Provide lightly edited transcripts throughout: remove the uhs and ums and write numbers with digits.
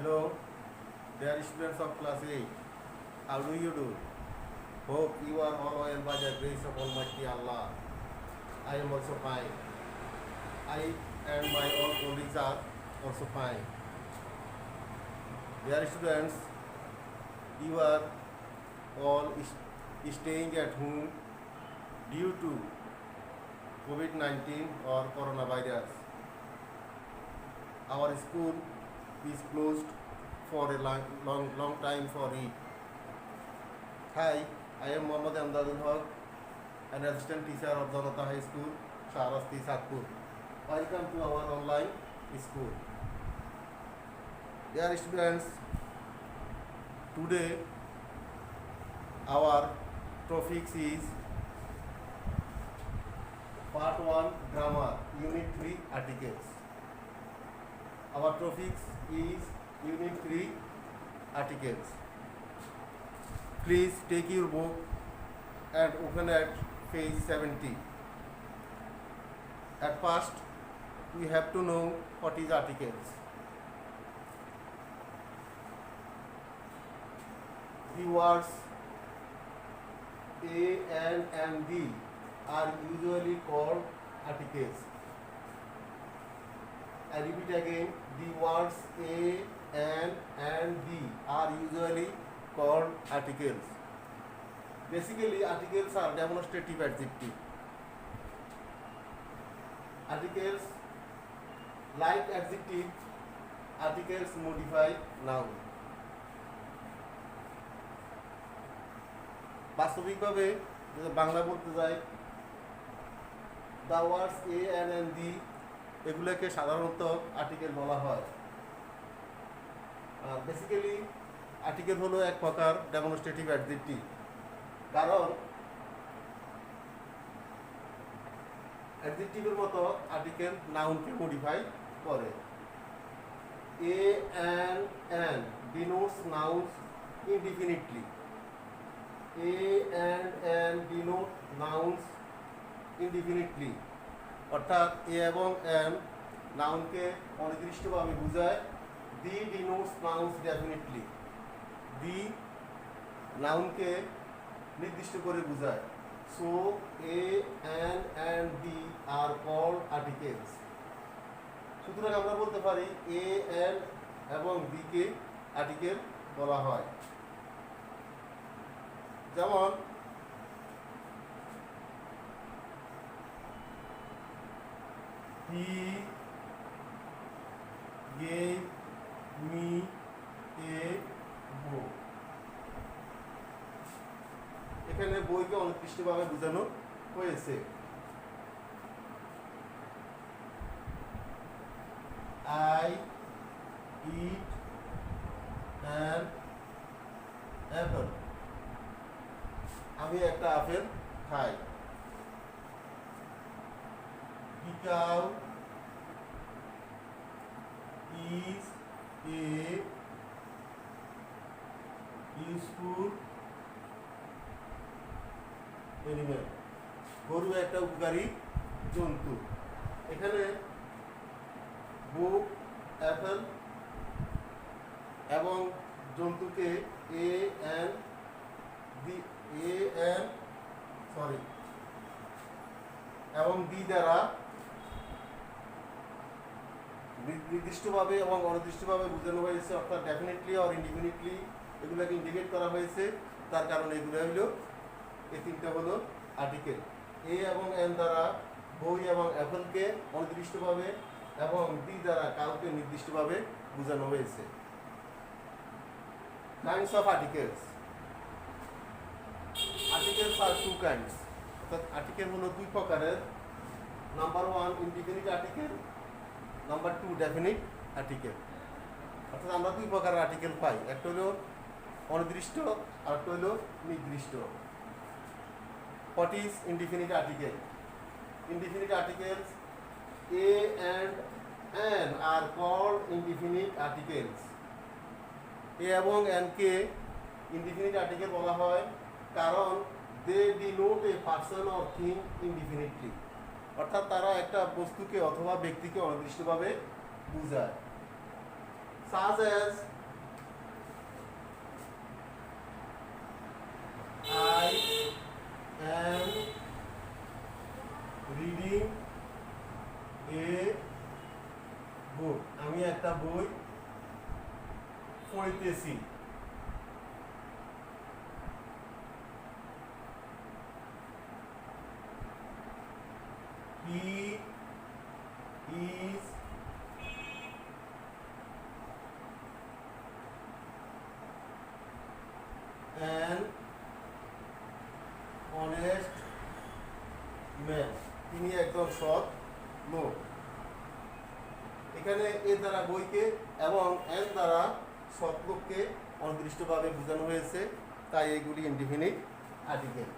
Hello, dear students of class 8. How do you do? Hope you are all well by the grace of Almighty Allah. I am also fine. I and my all colleagues are also fine. Dear students, you are all staying at home due to COVID-19 or coronavirus. Our school is closed for a long time for it. Hi, I am Mohammad Amdadul Haq, an assistant teacher of Janata High School, Sharasti Satpur. Welcome to our online school. Dear students, today our topic is Part 1 Grammar, Unit 3 Articles. Our topic is Unit 3 Articles. Please take your book and open at page 70. At first, we have to know what is articles. The words A, N and D are usually called articles. I repeat again, the words A, N and D are usually called articles. Basically, articles are demonstrative adjective. Articles, like adjective, articles modify noun. বাস্তবিকভাবে যদি বাংলা বলতে যাই, the words a and the এগুলোকে সাধারণত article বলা হয়। Basically article হলো এক প্রকার ডেমনস্ট্রেটিভ অ্যাডজেক্টিভ, কারণ অ্যাডজেক্টিভের মতো আর্টিকেল নাউনকে মডিফাই করে। A N denotes nouns indefinitely. A and N denote nouns indefinitely, অর্থাৎ এ এবং এন নাউনকে অনির্দিষ্টভাবে বোঝায়। The denotes nouns definitely, the নাউনকে নির্দিষ্ট করে বোঝায়। So a an and the are called articles. সুতরাং আমরা বলতে পারি এ এন এবং ডিকে আর্টিকেল বলা হয়। যেমন he gave me a book. এখানে বইকে অনির্দিষ্টভাবে বোঝানো হয়েছে। I eat an apple. আমি একটা আপেল খাই। The cow is a useful animal. গরু একটা উপকারী জন্তু। এখানে বুক, অ্যাপেল এবং জন্তুকে এ এন এবং ডি দ্বারা নির্দিষ্টভাবে এবং অনির্দিষ্টভাবে বোঝানো হয়েছে, অর্থাৎ ডেফিনেটলি অর ইনডিফিনিটলি এগুলোকে ইন্ডিকেট করা হয়েছে। তার কারণে এগুলো হলো, এই তিনটা হলো আর্টিকেল। এ এবং এন দ্বারা বই এবং অ্যাপেলকে অনির্দিষ্টভাবে এবং ডি দ্বারা কাউকে নির্দিষ্টভাবে বোঝানো হয়েছে। Kinds of articles. Articles are two kinds. অর্থাৎ আর্টিকেল হলো দুই প্রকারের। Number 1 indefinite article, number 2 definite article. অর্থাৎ আমরা দুই প্রকারের আর্টিকেল পাই, একটা হলো অনির্দিষ্ট আর একটা হলো নির্দিষ্ট। What is indefinite article? Indefinite articles a and an are called indefinite articles. A এবং এনকে ইনডিফিনিট আর্টিকেল বলা হয় কারণ they denote a person or thing indefinitely, অর্থাৎ তারা একটা বস্তুকে অথবা ব্যক্তিকে অনির্দিষ্টভাবে বোঝায়। such as অনেস্ট ম্যান, তিনি একজন সৎ লোক। এখানে এ দ্বারা বইকে এবং এন দ্বারা সৎ লোককে অনির্দিষ্টভাবে বোঝানো হয়েছে, তাই এগুলি indefinite article.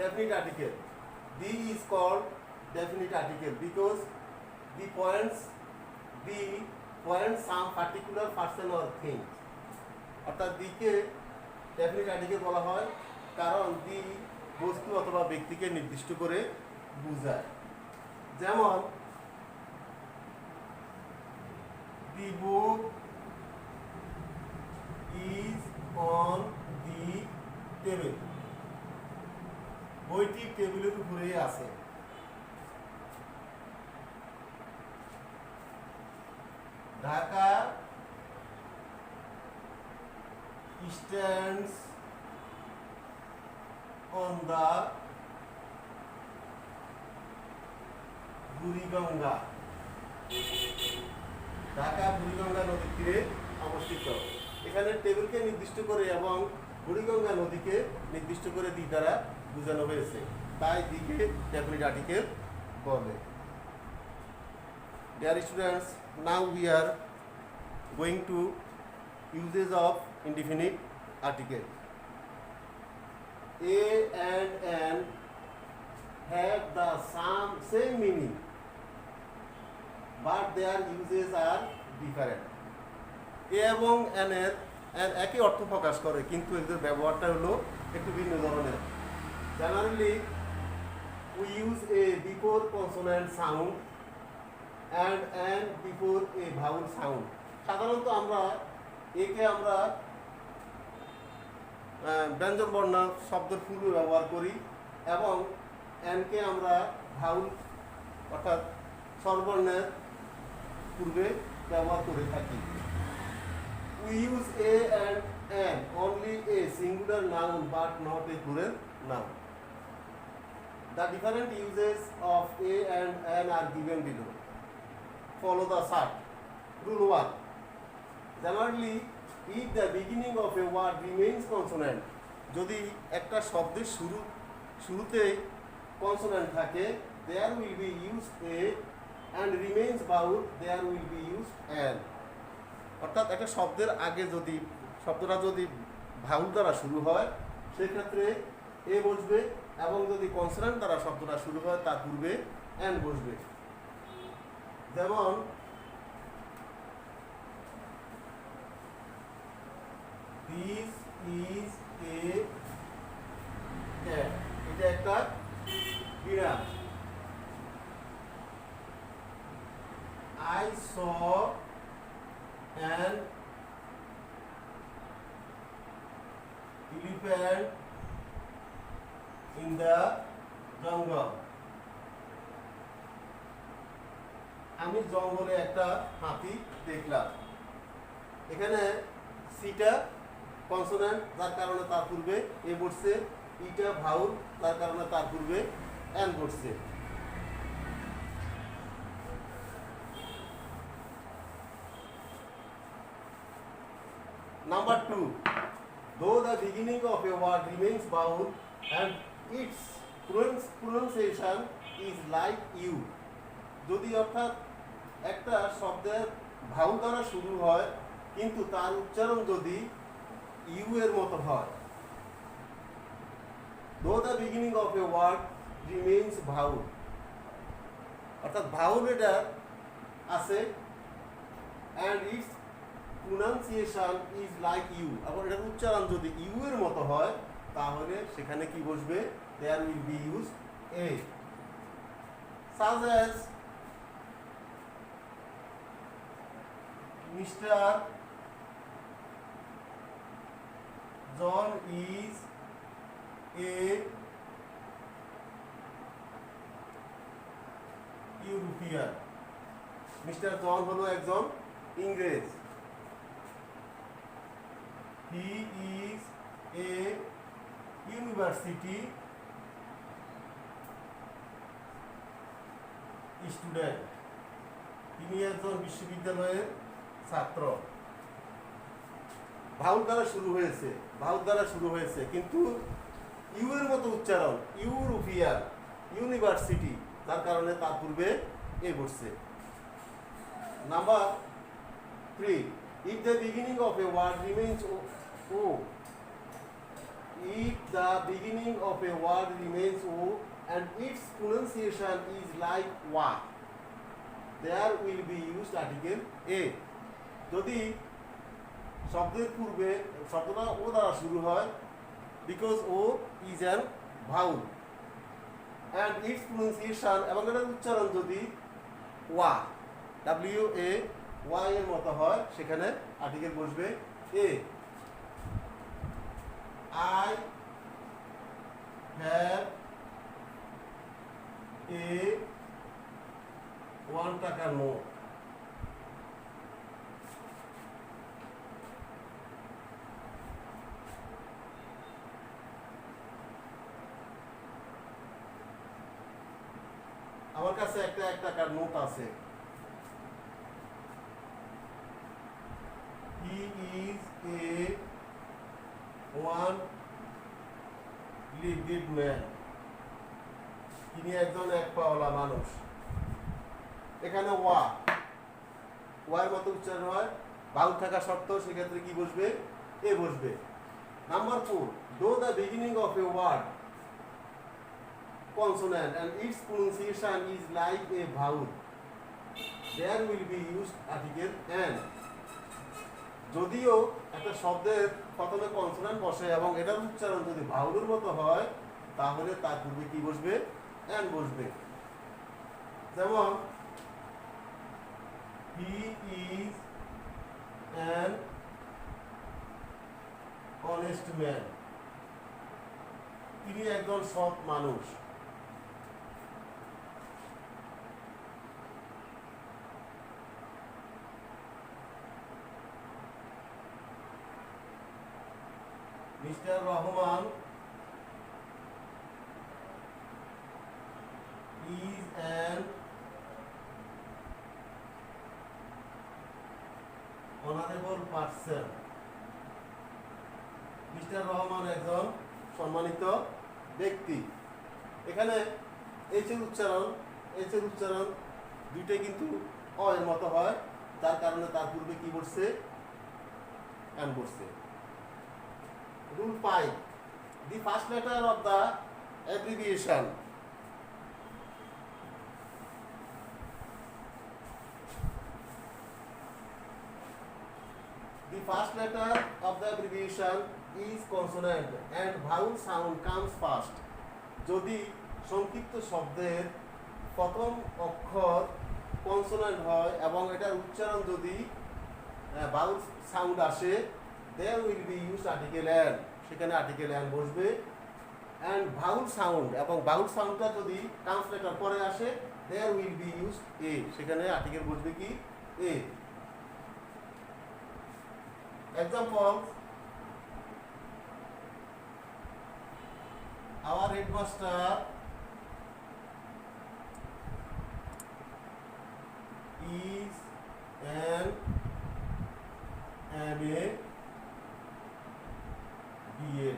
Definite article. The is called definite article because the points some particular person or thing. অর্থাৎ দিকে ডেফিনিট আর্টিকেল বলা হয় কারণ দি বস্তু অথবা ব্যক্তিকে নির্দিষ্ট করে বোঝায়। যেমন the book is on the table, বইটি টেবিলের উপরেই আছে। Dhaka stands on the Buriganga, Dhaka Buriganga নদীর তীরে অবস্থিত। এখানে টেবিলকে নির্দিষ্ট করে এবং বুড়িগঙ্গা নদীকে নির্দিষ্ট করে দিক দ্বারা বোঝানো হয়েছে, তাই দিকে ডেফিনিট আর্টিকেল বলে। Dear students, now we are going to uses of indefinite article. A and N have the same meaning, but their uses are different. A এবং N এর একই অর্থ প্রকাশ করে, কিন্তু এদের ব্যবহারটা হলো একটু ভিন্ন ধরনের। Generally, we use A before consonant sound and N before a vowel sound. সাধারণত আমরা একে আমরা ব্যঞ্জন বর্ণ শব্দের পূর্বে ব্যবহার করি এবং এনকে আমরা ভাউল অর্থাৎ স্বরবর্ণের পূর্বে ব্যবহার করে থাকি। We use A and N only a singular noun but not a plural noun. The different uses of A and N are given below. Follow the chart. Rule 1. Generally, if the beginning of a word remains consonant, যদি একটা শব্দের শুরুতে consonant থাকে, there will be used a, and remains vowel, there will be used an. অর্থাৎ একটা শব্দের আগে যদি শব্দটা যদি ভাউল দ্বারা শুরু হয় সেক্ষেত্রে এ বসবে, এবং যদি কনসোনেন্ট দ্বারা শব্দটা শুরু হয় তার পূর্বে এন বসবে। যেমন This is a cat. এটা একটা বিড়াল। I saw an elephant in the jungle. আমি জঙ্গলে একটা হাতি দেখলাম। এখানে সিটা কনসোনেন্ট, যার কারণে তার পূর্বে এ বসছে, ইটা ভাউল, তার কারণে তার পূর্বে এন বসছে। Number 2, though the beginning of a word remains vowel and its pronunciation is like you, যদি অর্থাৎ একটা শব্দের ভাউল দ্বারা শুরু হয় কিন্তু তার উচ্চারণ যদি ইউ এর মতো হয়, though the beginning of a word remains vowel, অর্থাৎ ভাউল এটা আছে and its pronunciation is like you, এবং এটার উচ্চারণ যদি ইউ এর মতো হয় তাহলে সেখানে কি বসবে? there will be used a, such as Mr. John is a European. Mister John হলো একজন ইংরেজ। He is a university student, তিনি একজন বিশ্ববিদ্যালয়ের ছাত্র। ভাউল দ্বারা শুরু হয়েছে কিন্তু ইউ এর মতো উচ্চারণ, ইউরোপিয়ান, ইউনিভার্সিটি, তার কারণে তার পূর্বে এ বসছে। Number 3, if the beginning of a word remains O, if the beginning of a word remains O and its pronunciation is like wa, there will be used article a. যদি শব্দের পূর্বে শব্দটা ও দ্বারা শুরু হয়, because O is an vowel and its pronunciation এবং এটার উচ্চারণ যদি ওয়া, WA এর মতো হয়, সেখানে আর্টিকেল বসবে এ। I have a 1 টাকা নোট। আমার কাছে একটা 1 টাকার নোট আছে। He is a one-legged man. তিনি একজন এক পাওয়ালা মানুষ। এখানে ওয়ার মতো উচ্চারণ হয়, বাউল থাকা সত্ত্বেও সেক্ষেত্রে কি বসবে? এ বসবে। Number 4, though the beginning of a word consonant and its pronunciation is like a vowel, there will be used article an. যদিও একটা শব্দের প্রথমে কনসোনেন্ট বসে এবং এটার উচ্চারণ যদি ভাউলের মতো হয়, তাহলে তার পূর্বে কি বসবে? অ্যান বসবে। যেমন he is an honest man, তিনি একজন সৎ মানুষ। Mister Rahman is an honorable person, mister Rahman একজন সম্মানিত ব্যক্তি। এখানে এইচ এর উচ্চারণ দুইটাই কিন্তু অ এর মতো হয়, যার কারণে তার পূর্বে কি বসছে? অ্যান বসছে। Rule 5, the first letter of the abbreviation is consonant and vowel sound comes first. যদি সংক্ষিপ্ত শব্দের প্রথম অক্ষর কনসোনেন্ট হয় এবং এটার উচ্চারণ যদি ভাউল সাউন্ড আসে, there will be used article an, সেখানে আর্টিকেল অ্যান বসবে। and vowel sound এবং vowel সাউন্ডটা যদি কাউন্স লেটার পরে আসে, there will be used a, সেখানে আর্টিকেল বসবে কি? a. example, our headmaster is an MA BA.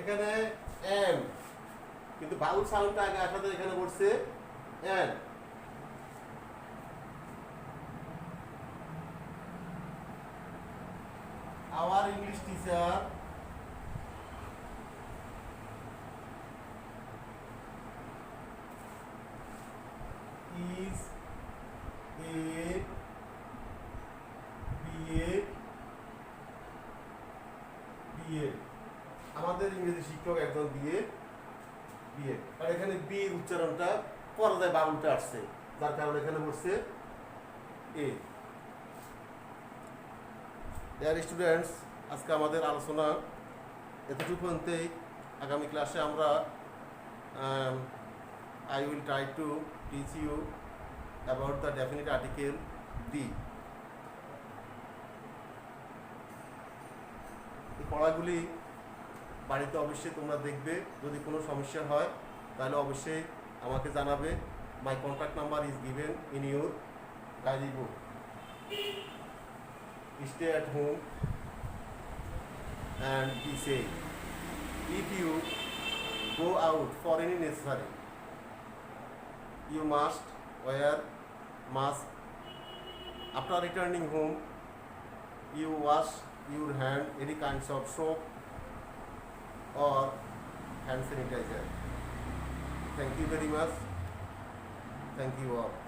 এখানে এম, কিন্তু ভাউল সাউন্ডটা আগে আসাতে এখানে বসছে N. our English teacher is a BA, আমাদের ইংরেজি শিক্ষক একজন BA। আর এখানে বি উচ্চারণটা পর্দায় বাবুলটা আসছে, যার কারণে এখানে বসছে এ। ডিয়ার স্টুডেন্টস, আজকে আমাদের আলোচনা এতটুকু পর্যন্তই। আগামী ক্লাসে আমরা I will try to teach you about the definite article the. এই পড়াগুলি বাড়িতে অবশ্যই তোমরা দেখবে। যদি কোনো সমস্যা হয় তাহলে অবশ্যই আমাকে জানাবে। My contact number is given in your diary book. Stay at home and be safe. If you go out for any necessary, you must wear mask. After returning home, you wash your hand any kinds of soap or hand sanitizer. Thank you very much. Thank you all.